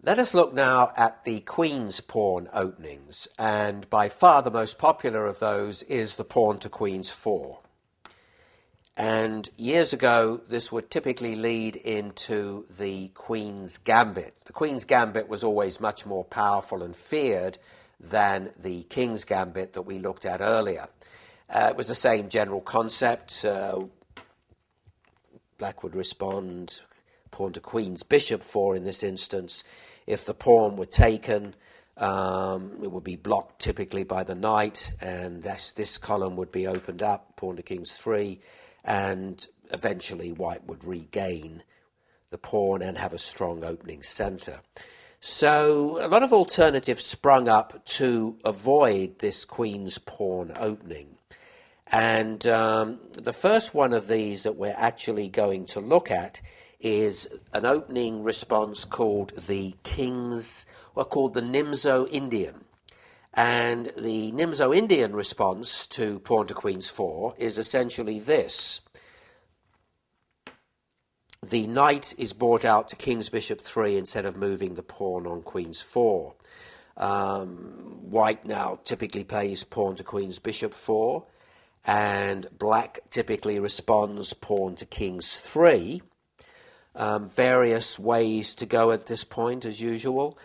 Let us look now at the Queen's pawn openings, and by far the most popular of those is the pawn to Queen's 4. And years ago, this would typically lead into the Queen's Gambit. The Queen's Gambit was always much more powerful and feared than the King's Gambit that we looked at earlier. It was the same general concept. Black would respond, pawn to Queen's Bishop 4 in this instance. If the pawn were taken, it would be blocked typically by the knight, and this column would be opened up, pawn to King's 3, and eventually white would regain the pawn and have a strong opening centre. So a lot of alternatives sprung up to avoid this Queen's pawn opening. And the first one of these that we're actually going to look at is an opening response called the Nimzo Indian. And the Nimzo Indian response to pawn to Queen's 4 is essentially this. The knight is brought out to King's Bishop 3 instead of moving the pawn on Queen's 4. White now typically plays pawn to Queen's Bishop 4, and black typically responds pawn to King's 3. Various ways to go at this point, as usual.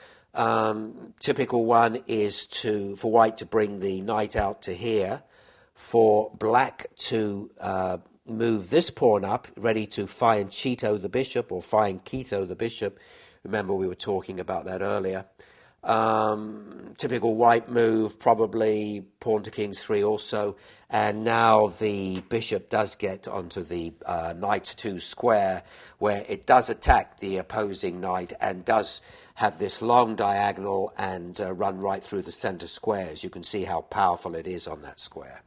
Typical one is for white to bring the knight out to here, for black to move this pawn up, ready to find Cheeto the bishop or find Quito the bishop. Remember, we were talking about that earlier. Typical white move, probably pawn to King's 3 also, and now the bishop does get onto the knight 2 square, where it does attack the opposing knight and does have this long diagonal and run right through the center square. As you can see how powerful it is on that square.